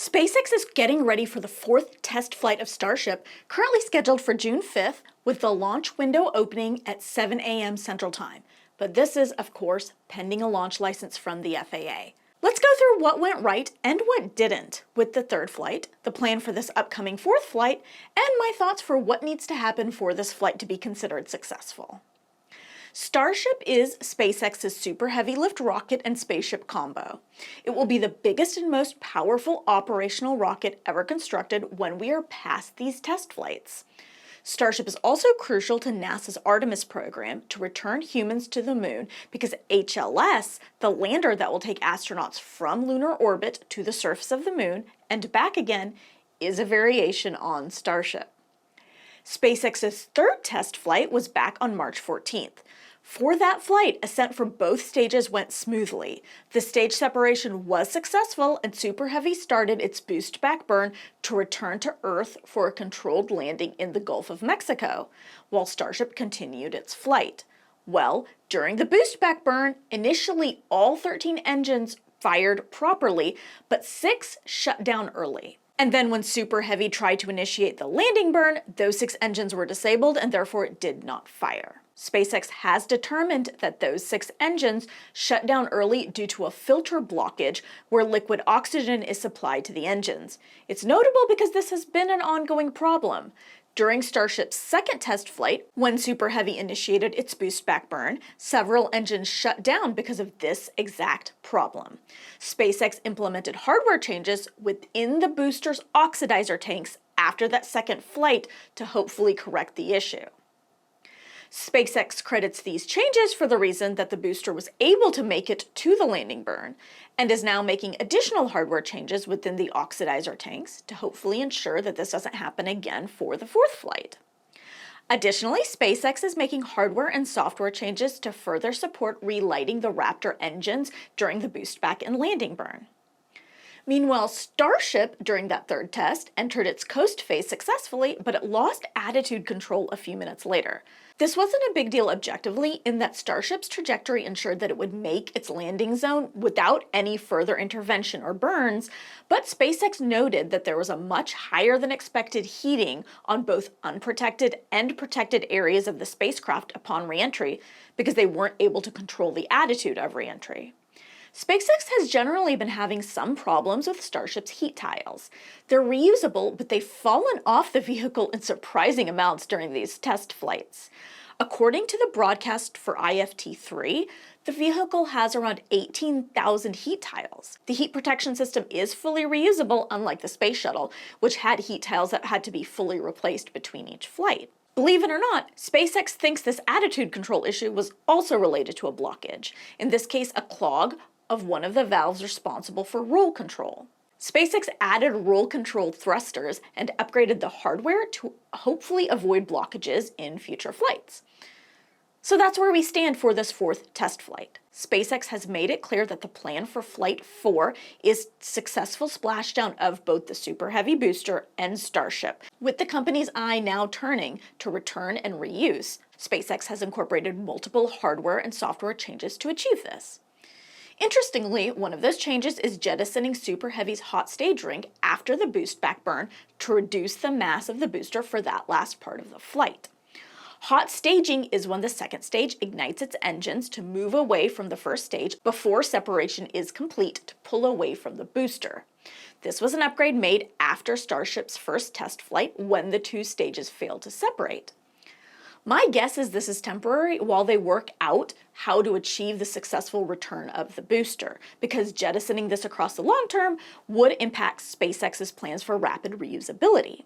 SpaceX is getting ready for the fourth test flight of Starship, currently scheduled for June 5th, with the launch window opening at 7 a.m. Central Time. But this is, of course, pending a launch license from the FAA. Let's go through what went right and what didn't with the third flight, the plan for this upcoming fourth flight, and my thoughts for what needs to happen for this flight to be considered successful. Starship is SpaceX's super heavy lift rocket and spaceship combo. It will be the biggest and most powerful operational rocket ever constructed when we are past these test flights. Starship is also crucial to NASA's Artemis program to return humans to the moon because HLS, the lander that will take astronauts from lunar orbit to the surface of the moon and back again, is a variation on Starship. SpaceX's third test flight was back on March 14th. For that flight, ascent for both stages went smoothly. The stage separation was successful and Super Heavy started its boost back burn to return to Earth for a controlled landing in the Gulf of Mexico, while Starship continued its flight. Well, during the boost back burn, initially all 13 engines fired properly, but 6 shut down early. And then when Super Heavy tried to initiate the landing burn, those 6 engines were disabled and therefore it did not fire. SpaceX has determined that those 6 engines shut down early due to a filter blockage where liquid oxygen is supplied to the engines. It's notable because this has been an ongoing problem. During Starship's second test flight, when Super Heavy initiated its boost back burn, several engines shut down because of this exact problem. SpaceX implemented hardware changes within the booster's oxidizer tanks after that second flight to hopefully correct the issue. SpaceX credits these changes for the reason that the booster was able to make it to the landing burn, and is now making additional hardware changes within the oxidizer tanks to hopefully ensure that this doesn't happen again for the fourth flight. Additionally, SpaceX is making hardware and software changes to further support relighting the Raptor engines during the boost back and landing burn. Meanwhile, Starship, during that third test, entered its coast phase successfully, but it lost attitude control a few minutes later. This wasn't a big deal objectively in that Starship's trajectory ensured that it would make its landing zone without any further intervention or burns, but SpaceX noted that there was a much higher than expected heating on both unprotected and protected areas of the spacecraft upon re-entry because they weren't able to control the attitude of re-entry. SpaceX has generally been having some problems with Starship's heat tiles. They're reusable, but they've fallen off the vehicle in surprising amounts during these test flights. According to the broadcast for IFT3, the vehicle has around 18,000 heat tiles. The heat protection system is fully reusable, unlike the space shuttle, which had heat tiles that had to be fully replaced between each flight. Believe it or not, SpaceX thinks this attitude control issue was also related to a blockage, in this case a clog of one of the valves responsible for roll control. SpaceX added roll control thrusters and upgraded the hardware to hopefully avoid blockages in future flights. So that's where we stand for this fourth test flight. SpaceX has made it clear that the plan for Flight 4 is successful splashdown of both the Super Heavy booster and Starship, with the company's eye now turning to return and reuse. SpaceX has incorporated multiple hardware and software changes to achieve this. Interestingly, one of those changes is jettisoning Super Heavy's hot stage ring after the boost back burn to reduce the mass of the booster for that last part of the flight. Hot staging is when the second stage ignites its engines to move away from the first stage before separation is complete to pull away from the booster. This was an upgrade made after Starship's first test flight when the 2 stages failed to separate. My guess is this is temporary while they work out how to achieve the successful return of the booster, because jettisoning this across the long term would impact SpaceX's plans for rapid reusability.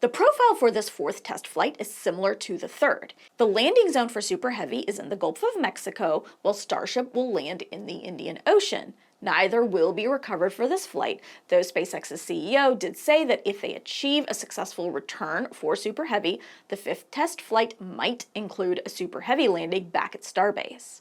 The profile for this fourth test flight is similar to the third. The landing zone for Super Heavy is in the Gulf of Mexico, while Starship will land in the Indian Ocean. Neither will be recovered for this flight, though SpaceX's CEO did say that if they achieve a successful return for Super Heavy, the 5th test flight might include a Super Heavy landing back at Starbase.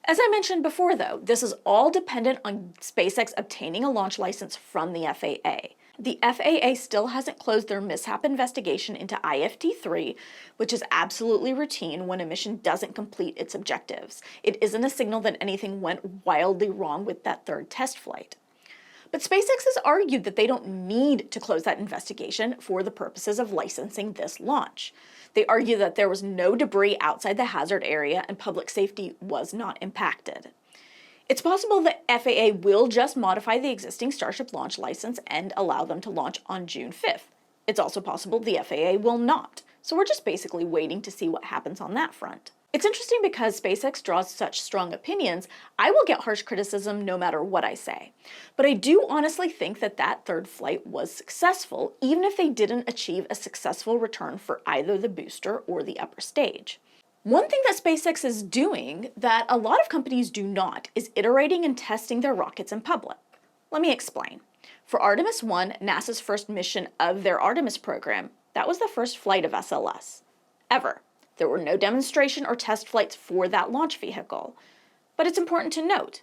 As I mentioned before though, this is all dependent on SpaceX obtaining a launch license from the FAA. The FAA still hasn't closed their mishap investigation into IFT3, which is absolutely routine when a mission doesn't complete its objectives. It isn't a signal that anything went wildly wrong with that third test flight. But SpaceX has argued that they don't need to close that investigation for the purposes of licensing this launch. They argue that there was no debris outside the hazard area and public safety was not impacted. It's possible that FAA will just modify the existing Starship launch license and allow them to launch on June 5th. It's also possible the FAA will not, so we're just basically waiting to see what happens on that front. It's interesting because SpaceX draws such strong opinions, I will get harsh criticism no matter what I say. But I do honestly think that that third flight was successful, even if they didn't achieve a successful return for either the booster or the upper stage. One thing that SpaceX is doing that a lot of companies do not is iterating and testing their rockets in public. Let me explain. For Artemis I, NASA's first mission of their Artemis program, that was the first flight of SLS. Ever. There were no demonstration or test flights for that launch vehicle. But it's important to note,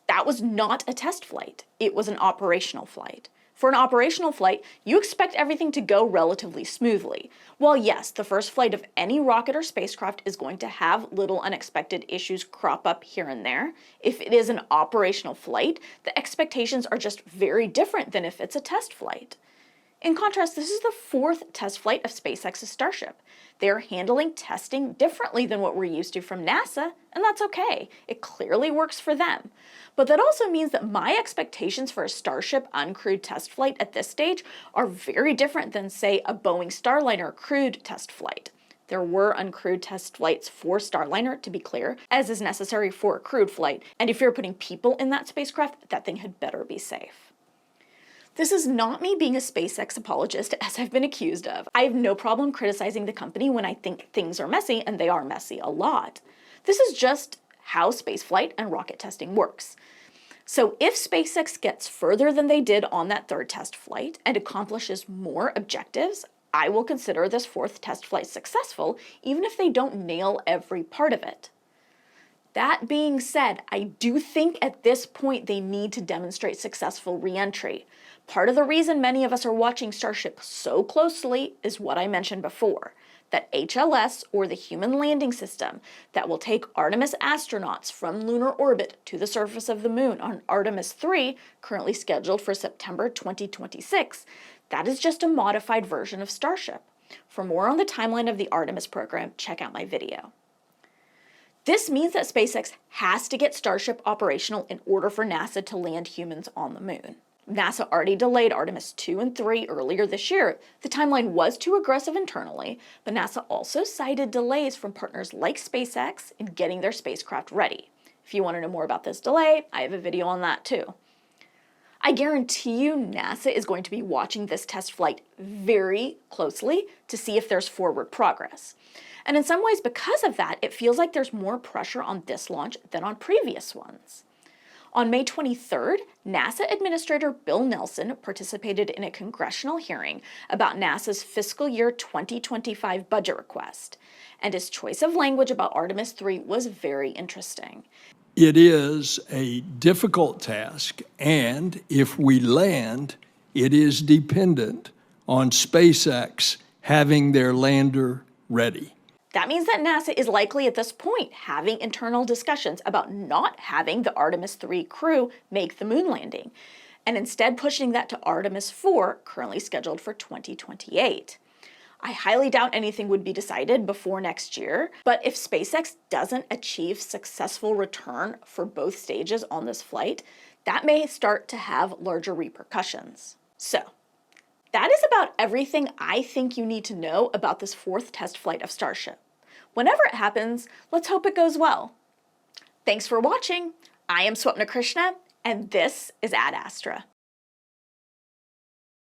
that was not a test flight. It was an operational flight. For an operational flight, you expect everything to go relatively smoothly. While yes, the first flight of any rocket or spacecraft is going to have little unexpected issues crop up here and there, if it is an operational flight, the expectations are just very different than if it's a test flight. In contrast, this is the fourth test flight of SpaceX's Starship. They are handling testing differently than what we're used to from NASA, and that's okay. It clearly works for them. But that also means that my expectations for a Starship uncrewed test flight at this stage are very different than, say, a Boeing Starliner crewed test flight. There were uncrewed test flights for Starliner, to be clear, as is necessary for a crewed flight, and if you're putting people in that spacecraft, that thing had better be safe. This is not me being a SpaceX apologist, as I've been accused of. I have no problem criticizing the company when I think things are messy, and they are messy a lot. This is just how spaceflight and rocket testing works. So if SpaceX gets further than they did on that third test flight and accomplishes more objectives, I will consider this fourth test flight successful, even if they don't nail every part of it. That being said, I do think at this point they need to demonstrate successful re-entry. Part of the reason many of us are watching Starship so closely is what I mentioned before, that HLS, or the Human Landing System, that will take Artemis astronauts from lunar orbit to the surface of the moon on Artemis III, currently scheduled for September 2026, that is just a modified version of Starship. For more on the timeline of the Artemis program, check out my video. This means that SpaceX has to get Starship operational in order for NASA to land humans on the moon. NASA already delayed Artemis 2 and 3 earlier this year. The timeline was too aggressive internally, but NASA also cited delays from partners like SpaceX in getting their spacecraft ready. If you want to know more about this delay, I have a video on that too. I guarantee you NASA is going to be watching this test flight very closely to see if there's forward progress. And in some ways, because of that, it feels like there's more pressure on this launch than on previous ones. On May 23rd, NASA Administrator Bill Nelson participated in a congressional hearing about NASA's fiscal year 2025 budget request, and his choice of language about Artemis III was very interesting. It is a difficult task, and if we land, it is dependent on SpaceX having their lander ready. That means that NASA is likely at this point having internal discussions about not having the Artemis III crew make the moon landing, and instead pushing that to Artemis IV, currently scheduled for 2028. I highly doubt anything would be decided before next year, but if SpaceX doesn't achieve successful return for both stages on this flight, that may start to have larger repercussions. So, that is about everything I think you need to know about this fourth test flight of Starship. Whenever it happens, let's hope it goes well. Thanks for watching. I am Swapna Krishna, and this is Ad Astra.